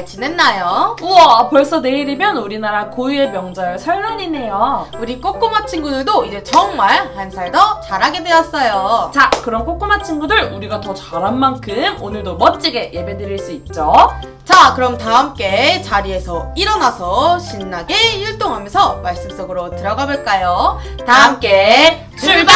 잘 지냈나요? 우와, 벌써 내일이면 우리나라 고유의 명절 설날이네요. 우리 꼬꼬마 친구들도 이제 정말 한 살 더 자라게 되었어요. 자, 그럼 꼬꼬마 친구들, 우리가 더 잘한 만큼 오늘도 멋지게 예배드릴 수 있죠? 자, 그럼 다 함께 자리에서 일어나서 신나게 율동하면서 말씀 속으로 들어가 볼까요? 다 함께 출발!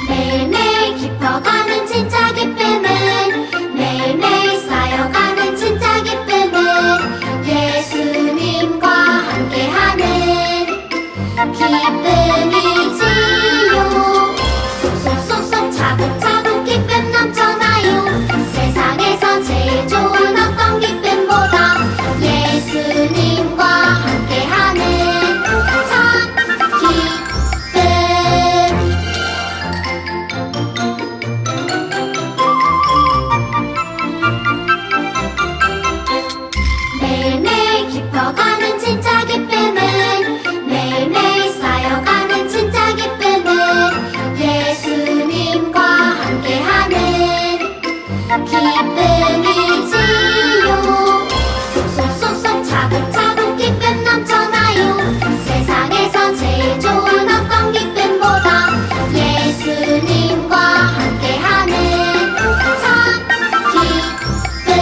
매일매일 깊어가는 진짜 기쁨은 매일매일 쌓여가는 진짜 기쁨은 예수님과 함께하는 기쁨이지요. 쏙쏙쏙쏙 차곡차곡 기쁨 넘쳐나요. 세상에서 제일 좋은 어떤 기쁨보다 예수님과 함께하는 참 기쁨. 매일매일 깊어가는 진짜 기쁨은 매일매일 쌓여가는 진짜 기쁨은 예수님과 함께하는 기쁨이지요. 쏙쏙쏙쏙 차곡차곡 기쁨 넘쳐나요. 세상에서 제일 좋은 어떤 기쁨보다 예수님과 함께하는 참 기쁨.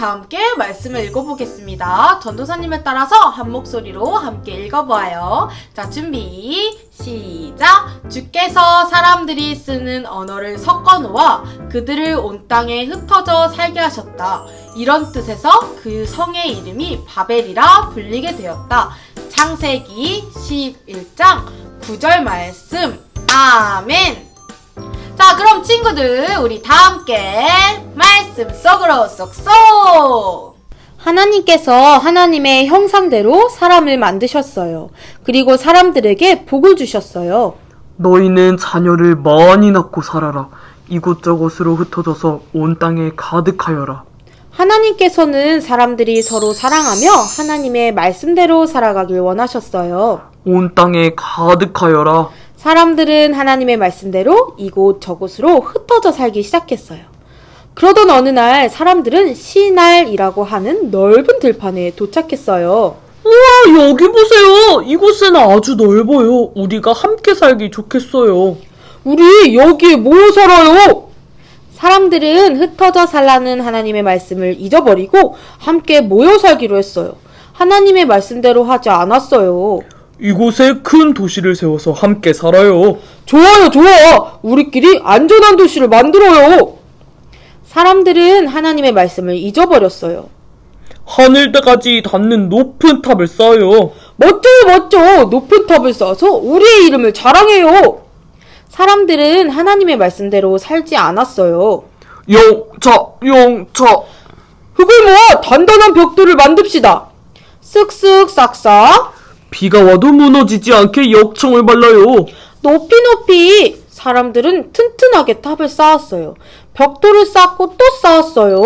다 함께 말씀을 읽어보겠습니다. 전도사님에 따라서 한 목소리로 함께 읽어보아요. 자, 준비, 시작! 주께서 사람들이 쓰는 언어를 섞어놓아 그들을 온 땅에 흩어져 살게 하셨다. 이런 뜻에서 그 성의 이름이 바벨이라 불리게 되었다. 창세기 11장 9절 말씀. 아멘. 자, 그럼 친구들 우리 다 함께 말씀 속으로 쏙쏙. 하나님께서 하나님의 형상대로 사람을 만드셨어요. 그리고 사람들에게 복을 주셨어요. 너희는 자녀를 많이 낳고 살아라. 이곳저곳으로 흩어져서 온 땅에 가득하여라. 하나님께서는 사람들이 서로 사랑하며 하나님의 말씀대로 살아가길 원하셨어요. 온 땅에 가득하여라. 사람들은 하나님의 말씀대로 이곳저곳으로 흩어져 살기 시작했어요. 그러던 어느 날 사람들은 시날이라고 하는 넓은 들판에 도착했어요. 우와, 여기 보세요. 이곳은 아주 넓어요. 우리가 함께 살기 좋겠어요. 우리 여기에 모여 살아요. 사람들은 흩어져 살라는 하나님의 말씀을 잊어버리고 함께 모여 살기로 했어요. 하나님의 말씀대로 하지 않았어요. 이곳에 큰 도시를 세워서 함께 살아요. 좋아요, 좋아. 우리끼리 안전한 도시를 만들어요. 사람들은 하나님의 말씀을 잊어버렸어요. 하늘까지 닿는 높은 탑을 쌓아요. 멋져요, 멋져. 높은 탑을 쌓아서 우리의 이름을 자랑해요. 사람들은 하나님의 말씀대로 살지 않았어요. 영차. 흙을 모아 단단한 벽돌을 만듭시다. 쓱쓱 싹싹. 비가 와도 무너지지 않게 역청을 발라요. 높이. 사람들은 튼튼하게 탑을 쌓았어요. 벽돌을 쌓고 또 쌓았어요.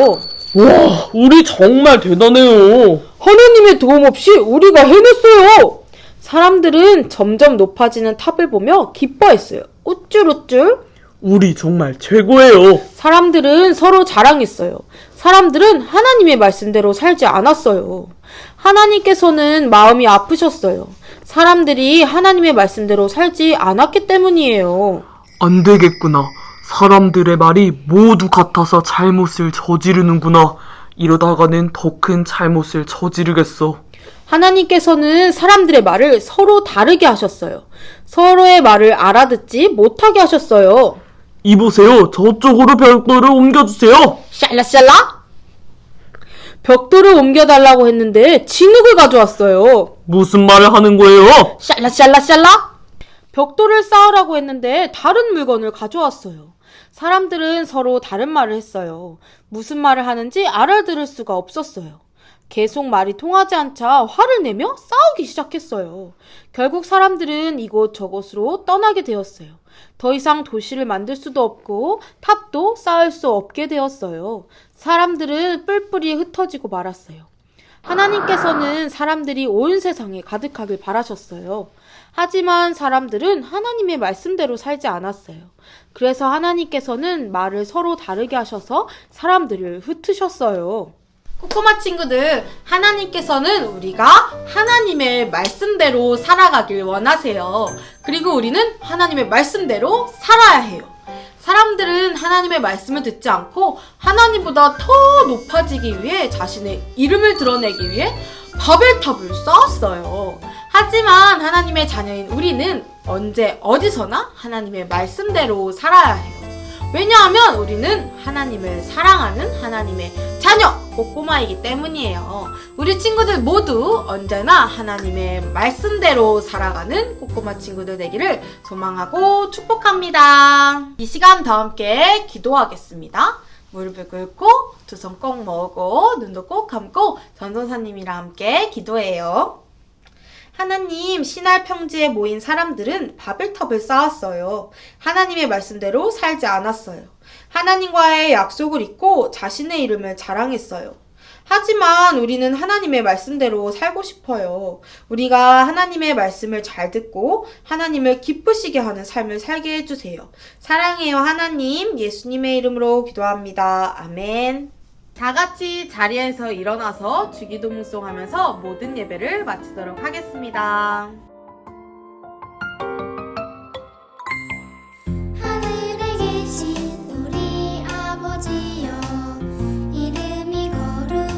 와, 우리 정말 대단해요. 하나님의 도움 없이 우리가 해냈어요. 사람들은 점점 높아지는 탑을 보며 기뻐했어요. 우쭐우쭐. 우리 정말 최고예요. 사람들은 서로 자랑했어요. 사람들은 하나님의 말씀대로 살지 않았어요. 하나님께서는 마음이 아프셨어요. 사람들이 하나님의 말씀대로 살지 않았기 때문이에요. 안 되겠구나. 사람들의 말이 모두 같아서 잘못을 저지르는구나. 이러다가는 더 큰 잘못을 저지르겠어. 하나님께서는 사람들의 말을 서로 다르게 하셨어요. 서로의 말을 알아듣지 못하게 하셨어요. 이보세요. 저쪽으로 벽돌을 옮겨주세요. 샬라샬라? 벽돌을 옮겨달라고 했는데 진흙을 가져왔어요. 무슨 말을 하는 거예요? 샬라샬라샬라? 벽돌을 쌓으라고 했는데 다른 물건을 가져왔어요. 사람들은 서로 다른 말을 했어요. 무슨 말을 하는지 알아들을 수가 없었어요. 계속 말이 통하지 않자 화를 내며 싸우기 시작했어요. 결국 사람들은 이곳저곳으로 떠나게 되었어요. 더 이상 도시를 만들 수도 없고 탑도 쌓을 수 없게 되었어요. 사람들은 뿔뿔이 흩어지고 말았어요. 하나님께서는 사람들이 온 세상에 가득하길 바라셨어요. 하지만 사람들은 하나님의 말씀대로 살지 않았어요. 그래서 하나님께서는 말을 서로 다르게 하셔서 사람들을 흩으셨어요. 꼬꼬마 친구들, 하나님께서는 우리가 하나님의 말씀대로 살아가길 원하세요. 그리고 우리는 하나님의 말씀대로 살아야 해요. 사람들은 하나님의 말씀을 듣지 않고 하나님보다 더 높아지기 위해 자신의 이름을 드러내기 위해 바벨탑을 쌓았어요. 하지만 하나님의 자녀인 우리는 언제 어디서나 하나님의 말씀대로 살아야 해요. 왜냐하면 우리는 하나님을 사랑하는 하나님의 자녀 꼬꼬마이기 때문이에요. 우리 친구들 모두 언제나 하나님의 말씀대로 살아가는 꼬꼬마 친구들 되기를 소망하고 축복합니다. 이 시간 다 함께 기도하겠습니다. 무릎을 꿇고 두 손 꼭 모으고 눈도 꼭 감고 전도사님이랑 함께 기도해요. 하나님, 시날 평지에 모인 사람들은 바벨탑을 쌓았어요. 하나님의 말씀대로 살지 않았어요. 하나님과의 약속을 잊고 자신의 이름을 자랑했어요. 하지만 우리는 하나님의 말씀대로 살고 싶어요. 우리가 하나님의 말씀을 잘 듣고 하나님을 기쁘시게 하는 삶을 살게 해주세요. 사랑해요 하나님, 예수님의 이름으로 기도합니다. 아멘. 다 같이 자리에서 일어나서 주기도문송 하면서 모든 예배를 마치도록 하겠습니다. 하늘에 계신 우리 아버지여 이름이 거룩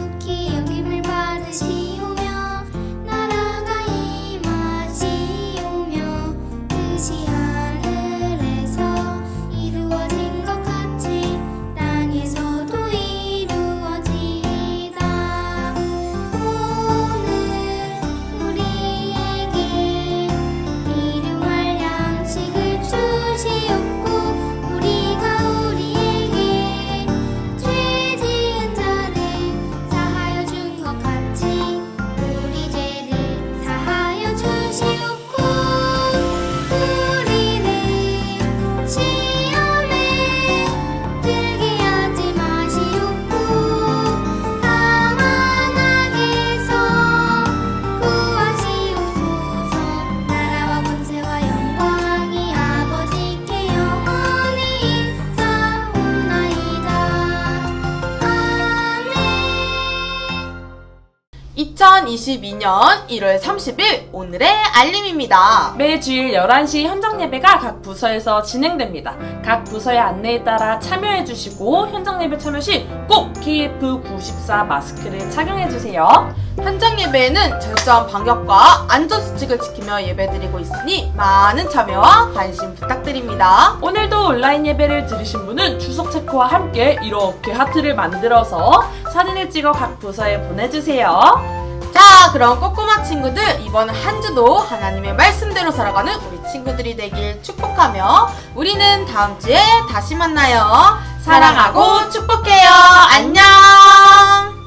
2022년 1월 30일 오늘의 알림입니다. 매주일 11시 현장 예배가 각 부서에서 진행됩니다. 각 부서의 안내에 따라 참여해주시고 현장 예배 참여 시 꼭 KF94 마스크를 착용해주세요. 현장 예배에는 철저한 방역과 안전수칙을 지키며 예배드리고 있으니 많은 참여와 관심 부탁드립니다. 오늘도 온라인 예배를 들으신 분은 주석 체크와 함께 이렇게 하트를 만들어서 사진을 찍어 각 부서에 보내주세요. 자, 그럼 꼬꼬마 친구들, 이번 한 주도 하나님의 말씀대로 살아가는 우리 친구들이 되길 축복하며 우리는 다음 주에 다시 만나요. 사랑하고 축복해요. 안녕.